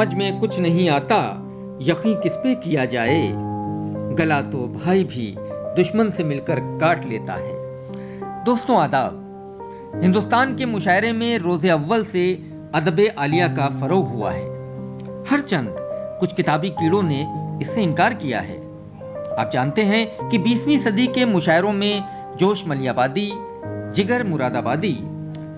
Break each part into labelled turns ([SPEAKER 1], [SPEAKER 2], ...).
[SPEAKER 1] समझ में कुछ नहीं आता, यकीन किस पे किया जाए। गला तो भाई भी दुश्मन से मिलकर काट लेता है। दोस्तों आदाब। हिंदुस्तान के मुशायरे में रोज़े अव्वल से अदब आलिया का फरोग हुआ है। हर चंद कुछ किताबी कीड़ों ने इससे इनकार किया है। आप जानते हैं कि 20वीं सदी के मुशायरों में जोश मलियाबादी, जिगर मुरादाबादी,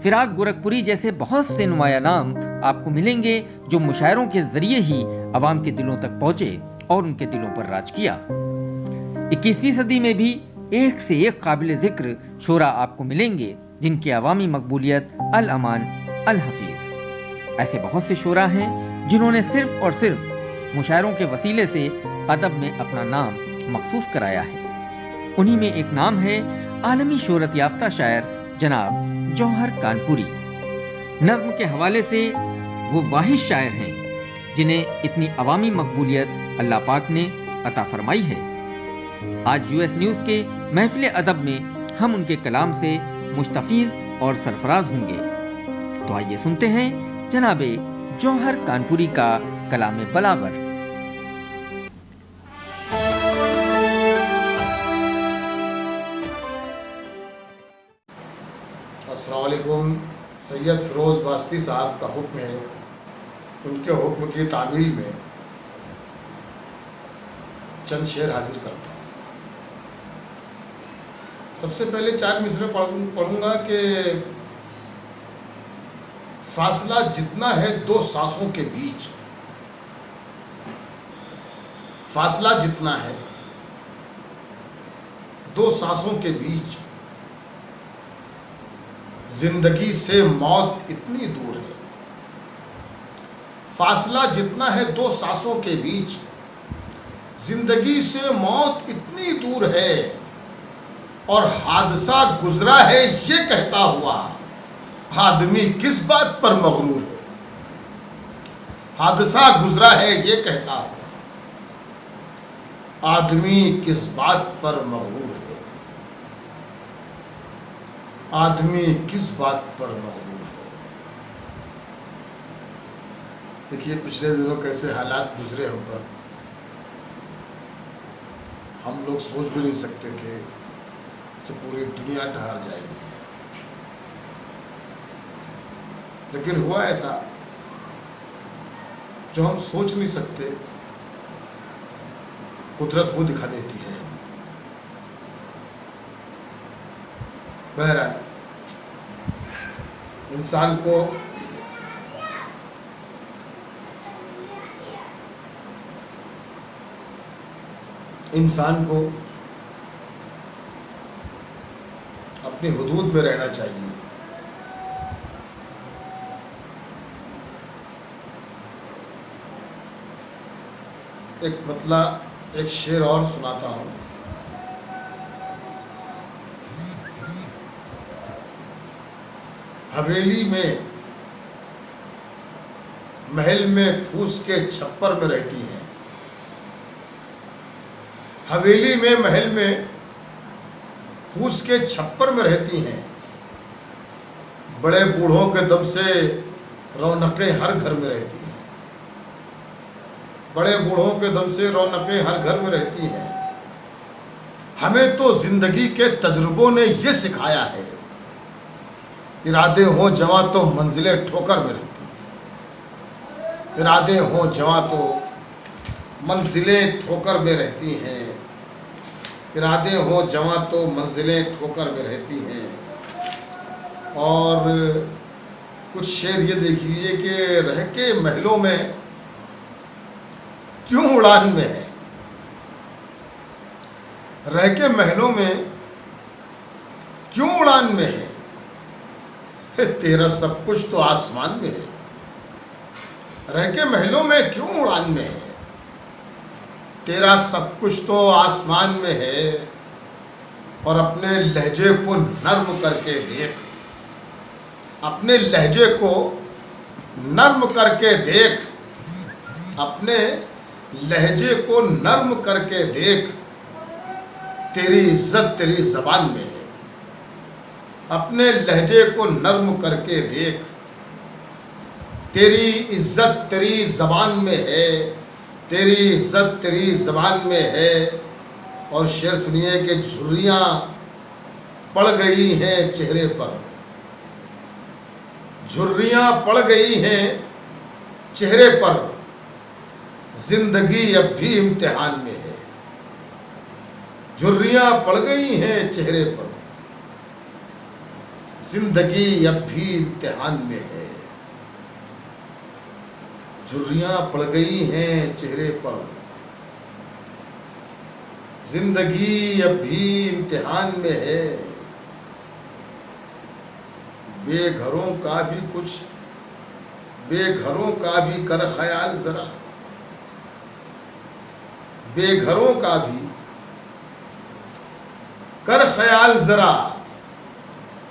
[SPEAKER 1] फिराक गोरखपुरी जैसे बहुत से नुमाया नाम आपको मिलेंगे जो मुशायरों के जरिए ही अवाम के दिलों तक पहुंचे और उनके दिलों पर राज किया। 21वीं सदी में भी एक से एक काबिल जिक्र शोरा आपको मिलेंगे जिनकी अवामी मकबूलियत अल अमान अल हफीज। ऐसे बहुत से शोरा हैं जिन्होंने सिर्फ और सिर्फ मुशायरों के वसीले से अदब में अपना नाम मखसूस कराया है। उन्हीं में एक नाम है आलमी शोहरत याफ्ता शायर जनाब जौहर कानपुरी। नज़्म के हवाले से वो वाहिद शायर हैं जिन्हें इतनी अवामी मकबूलियत अल्लाह पाक ने अता फरमाई है। आज यूएस न्यूज़ के महफिल अदब में हम उनके कलाम से मुस्तफीज़ और सरफराज होंगे। तो आइए सुनते हैं जनाबे जौहर कानपुरी का कलाम बलागत।
[SPEAKER 2] अस्सलाम वालेकुम। सैयद फ़िरोज़ वास्ती साहब का हुक्म है, उनके हुक्म की तामील में चंद शेर हाजिर करता हूँ। सबसे पहले 4 मिसरे पढ़ूंगा कि फासला जितना है 2 सांसों के बीच, फासला जितना है 2 सांसों के बीच, जिंदगी से मौत इतनी दूर है। फासला जितना है 2 सांसों के बीच, जिंदगी से मौत इतनी दूर है, और हादसा गुजरा है ये कहता हुआ आदमी किस बात पर मगरूर है। हादसा गुजरा है ये कहता हुआ आदमी किस बात पर मगरूर है। आदमी किस बात पर मगरूर है। देखिए पिछले दिनों कैसे हालात गुजरे हम पर, हम लोग सोच भी नहीं सकते थे कि पूरी दुनिया ठहर जाएगी, लेकिन हुआ ऐसा जो हम सोच नहीं सकते। कुदरत वो दिखा देती है। बहरहाल इंसान को अपनी हुदूद में रहना चाहिए। एक शेर और सुनाता हूँ। हवेली में महल में फूस के छप्पर में रहती हैं। हवेली में महल में फूस के छप्पर में रहती हैं। बड़े बूढ़ों के दम से रौनकें हर घर में रहती हैं। बड़े बूढ़ों के दम से रौनकें हर घर में रहती हैं। हमें तो जिंदगी के तजुर्बों ने ये सिखाया है, इरादे हों जवां तो मंजिलें ठोकर में रहती हैं। इरादे हों जवां तो मंजिलें ठोकर में रहती हैं। इरादे हों जवां तो मंजिलें ठोकर में रहती हैं। और कुछ शेर ये देख लीजिए कि रह के महलों में क्यों उड़ान में है। रह के महलों में क्यों उड़ान में है, तेरा सब कुछ तो आसमान में है। रह के महलों में क्यों उड़ान में है, तेरा सब कुछ तो आसमान में है। और अपने लहजे को नर्म करके देख, अपने लहजे को नर्म करके देख, अपने लहजे को नर्म करके देख, तेरी इज्जत तेरी ज़बान में है। अपने लहजे को नर्म करके देख, तेरी इज्जत तेरी ज़बान में है, तेरी इज्जत तेरी ज़बान में है। और शेर सुनिए कि झुर्रियाँ पड़ गई हैं चेहरे पर, झुर्रियाँ पड़ गई हैं चेहरे पर, जिंदगी अब भी इम्तिहान में है। झुर्रियाँ पड़ गई हैं चेहरे पर, जिंदगी अब भी इम्तिहान में है। झुर्रियाँ पड़ गई हैं चेहरे पर, जिंदगी अब भी इम्तिहान में है। बेघरों का भी कुछ, बेघरों का भी कर ख्याल जरा, बेघरों का भी कर ख्याल जरा।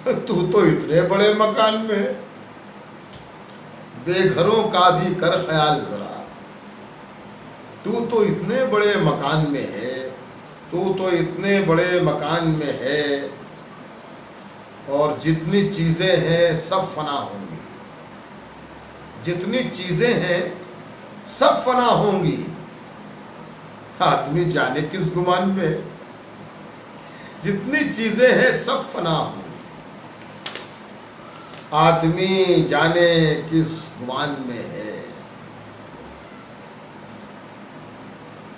[SPEAKER 2] तू तो इतने बड़े मकान में है, बेघरों का भी कर ख्याल जरा। तू तो इतने बड़े मकान में है, तू तो इतने बड़े मकान में है। और जितनी चीज़ें हैं सब फना होंगी, जितनी चीज़ें हैं सब फना होंगी। आदमी जाने किस गुमान में है, जितनी चीज़ें हैं सब फना होंगी। आदमी जाने किस गुमान में है।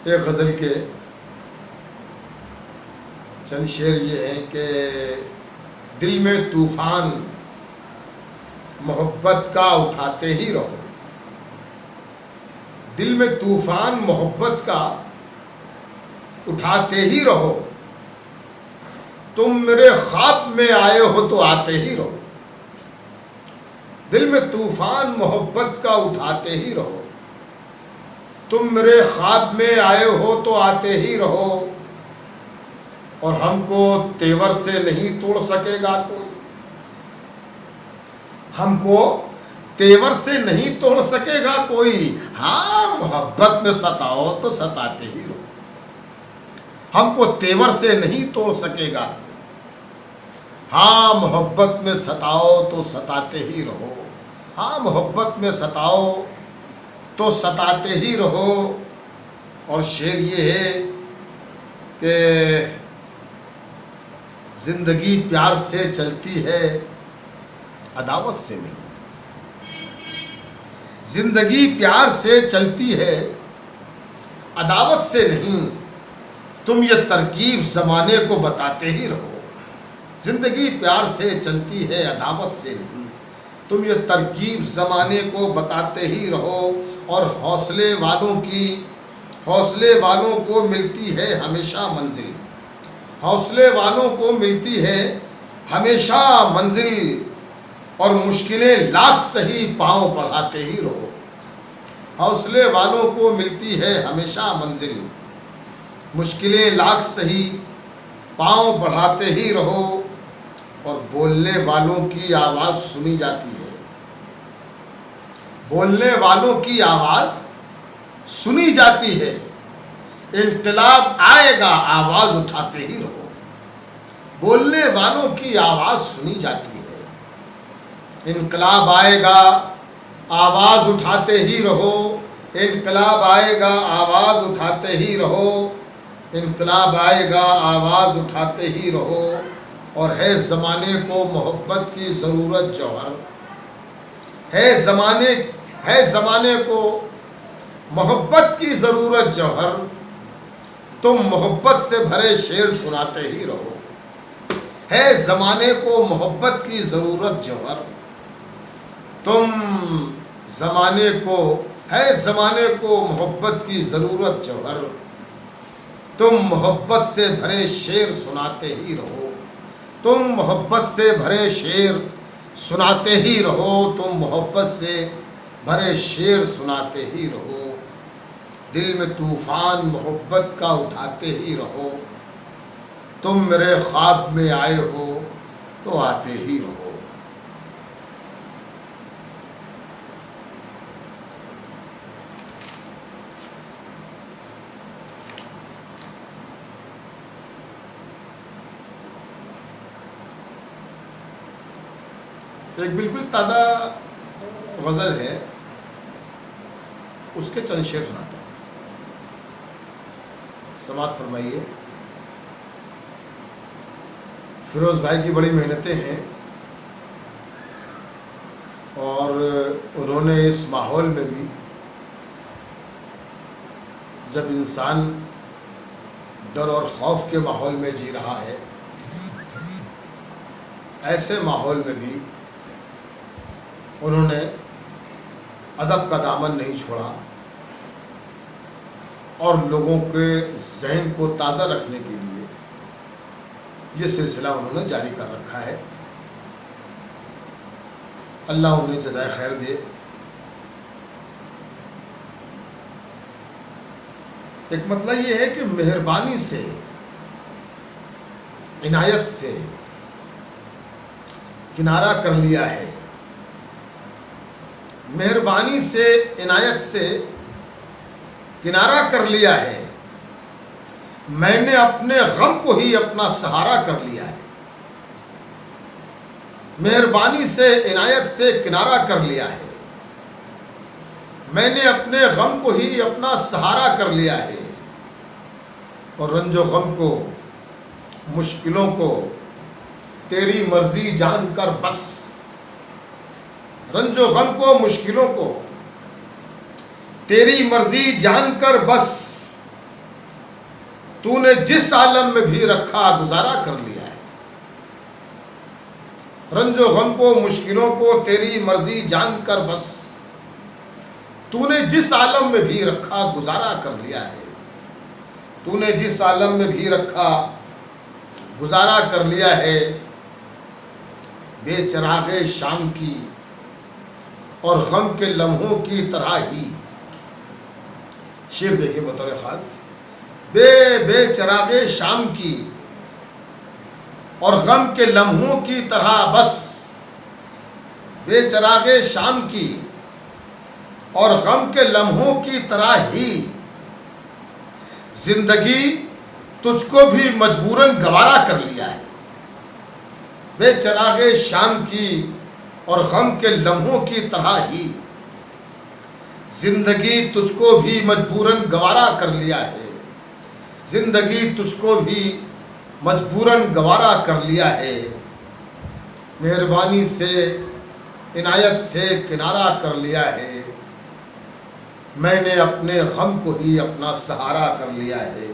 [SPEAKER 2] एक गज़ल के चंद शेर ये हैं कि दिल में तूफान मोहब्बत का उठाते ही रहो, दिल में तूफान मोहब्बत का उठाते ही रहो। तुम मेरे ख्वाब में आए हो तो आते ही रहो, दिल में तूफान मोहब्बत का उठाते ही रहो। तुम मेरे ख्वाब में आए हो तो आते ही रहो। और हमको तेवर से नहीं तोड़ सकेगा कोई, हमको तेवर से नहीं तोड़ सकेगा कोई। हाँ मोहब्बत में सताओ तो सताते ही रहो, हमको तेवर से नहीं तोड़ सकेगा। हाँ मोहब्बत में सताओ तो सताते ही रहो, हाँ मोहब्बत में सताओ तो सताते ही रहो। और शेर ये है कि जिंदगी प्यार से चलती है अदावत से नहीं, जिंदगी प्यार से चलती है अदावत से नहीं। तुम ये तरकीब ज़माने को बताते ही रहो, जिंदगी प्यार से चलती है अदावत से नहीं। तुम ये तरकीब ज़माने को बताते ही रहो। और हौसले वालों को मिलती है हमेशा मंजिल, हौसले वालों को मिलती है हमेशा मंजिल। और मुश्किलें लाख सही पाँव बढ़ाते ही रहो, हौसले वालों को मिलती है हमेशा मंजिल। मुश्किलें लाख सही पाँव बढ़ाते ही रहो। और बोलने वालों की आवाज़ सुनी जाती है, बोलने वालों की आवाज़ सुनी जाती है। इनकलाब आएगा आवाज़ उठाते ही रहो, बोलने वालों की आवाज़ सुनी जाती है। इनकलाब आएगा आवाज़ उठाते ही रहो, इनकलाब आएगा आवाज़ उठाते ही रहो, इनकलाब आएगा आवाज़ उठाते ही रहो। और है ज़माने को मोहब्बत की ज़रूरत जौहर, है ज़माने को मोहब्बत की ज़रूरत जौहर। तुम मोहब्बत से भरे शेर सुनाते ही रहो, है ज़माने को मोहब्बत की ज़रूरत जौहर। तुम ज़माने को मोहब्बत की ज़रूरत जौहर। तुम मोहब्बत से भरे शेर सुनाते ही रहो, तुम मोहब्बत से भरे शेर सुनाते ही रहो, तुम मोहब्बत से भरे शेर सुनाते ही रहो। दिल में तूफ़ान मोहब्बत का उठाते ही रहो। तुम मेरे ख्वाब में आए हो तो आते ही रहो। एक बिल्कुल ताज़ा गज़ल है उसके चंद शेर सुनाता हूँ, समात फरमाइए। फिरोज भाई की बड़ी मेहनतें हैं और उन्होंने इस माहौल में भी, जब इंसान डर और खौफ के माहौल में जी रहा है, ऐसे माहौल में भी उन्होंने अदब का दामन नहीं छोड़ा और लोगों के जहन को ताज़ा रखने के लिए ये सिलसिला उन्होंने जारी कर रखा है। अल्लाह उन्हें जज़ाए खैर दे। एक मतलब ये है कि मेहरबानी से, इनायत से किनारा कर लिया है, मेहरबानी से, इनायत से किनारा कर लिया है। मैंने अपने गम को ही अपना सहारा कर लिया है। मेहरबानी से, इनायत से किनारा कर लिया है। मैंने अपने गम को ही अपना सहारा कर लिया है और रंजो गम को, मुश्किलों को तेरी मर्जी जानकर बस, रंजो गम को, मुश्किलों को तेरी मर्जी जानकर बस, तूने जिस आलम में भी रखा गुजारा कर लिया है। रंजो गम को, मुश्किलों को तेरी मर्जी जानकर बस, तूने जिस आलम में भी रखा गुजारा कर लिया है। तूने जिस आलम में भी रखा गुजारा कर लिया है। बेचरागे शाम की और गम के लम्हों की तरह ही, शेर देखिए बतौर खास, बेचरागे शाम की और गम के लम्हों की तरह बस, बेचरागे शाम की और गम के लम्हों की तरह ही, जिंदगी तुझको भी मजबूरन गवारा कर लिया है। बेचरागे शाम की और गम के लम्हों की तरह ही, जिंदगी तुझको भी मजबूरन गवारा कर लिया है। जिंदगी तुझको भी मजबूरन गवारा कर लिया है। मेहरबानी से, इनायत से किनारा कर लिया है। मैंने अपने गम को ही अपना सहारा कर लिया है।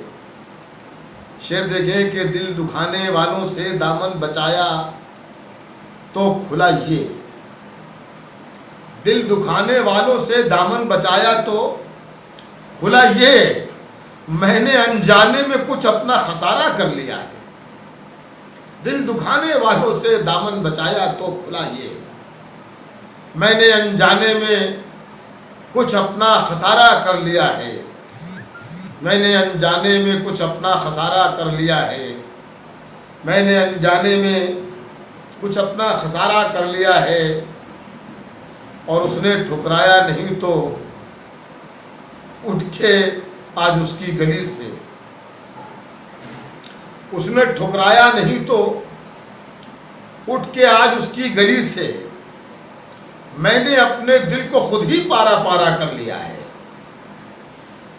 [SPEAKER 2] शेर देखें कि दिल दुखाने वालों से दामन बचाया तो खुला ये, दिल दुखाने वालों से दामन बचाया तो खुला ये, मैंने अनजाने में कुछ अपना खसारा कर लिया है। दिल दुखाने वालों से दामन बचाया तो खुला ये, मैंने अनजाने में कुछ अपना खसारा कर लिया है। मैंने अनजाने में कुछ अपना खसारा कर लिया है। मैंने अनजाने में कुछ अपना खसारा कर लिया है। और उसने ठुकराया नहीं तो उठ के आज उसकी गली से, उसने ठुकराया नहीं तो उठ के आज उसकी गली से, मैंने अपने दिल को खुद ही पारा पारा कर लिया है।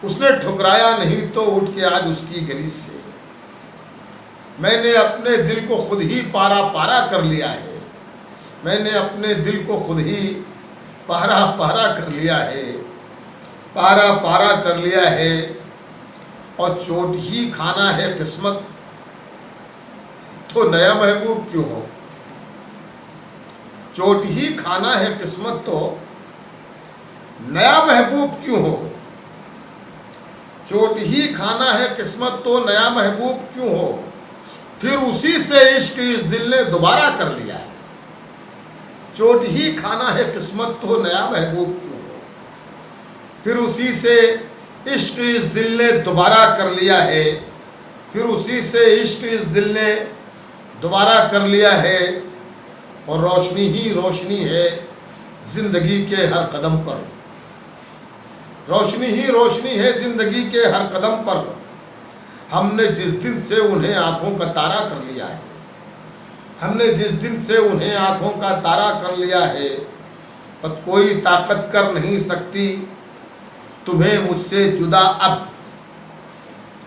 [SPEAKER 2] उसने ठुकराया नहीं तो उठ के आज उसकी गली से, मैंने अपने दिल को खुद ही पारा पारा कर लिया है। मैंने अपने दिल को खुद ही पारा पारा कर लिया है, पारा पारा कर लिया है। और चोट ही खाना है किस्मत तो नया महबूब क्यों हो। चोट ही खाना है किस्मत तो नया महबूब क्यों हो। चोट ही खाना है किस्मत तो नया महबूब क्यों हो। फिर उसी से इश्क इस दिल ने दोबारा कर लिया है। चोट ही खाना है किस्मत तो नया महबूब क्यों हो। फिर उसी से इश्क इस दिल ने दोबारा कर लिया है। फिर उसी से इश्क इस दिल ने दोबारा कर लिया है। और रोशनी ही रोशनी है ज़िंदगी के हर कदम पर। रोशनी ही रोशनी है ज़िंदगी के हर कदम पर। हमने जिस दिन से उन्हें आँखों का तारा कर लिया है। हमने जिस दिन से उन्हें आँखों का तारा कर लिया है। और कोई ताकत कर नहीं सकती तुम्हें मुझसे जुदा अब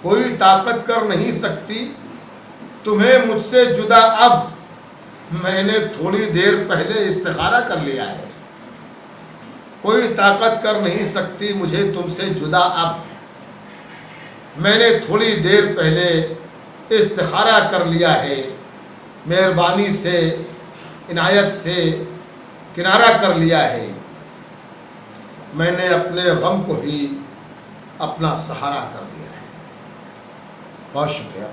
[SPEAKER 2] कोई ताकत कर नहीं सकती, तुम्हें मुझसे जुदा अब। मैंने थोड़ी देर पहले इस्तिखारा कर लिया है, कोई ताकत कर नहीं सकती मुझे तुमसे जुदा अब। मैंने थोड़ी देर पहले इस्तिखारा कर लिया है, मेहरबानी से इनायत से किनारा कर लिया है। मैंने अपने गम को ही अपना सहारा कर लिया है। बहुत शुक्रिया।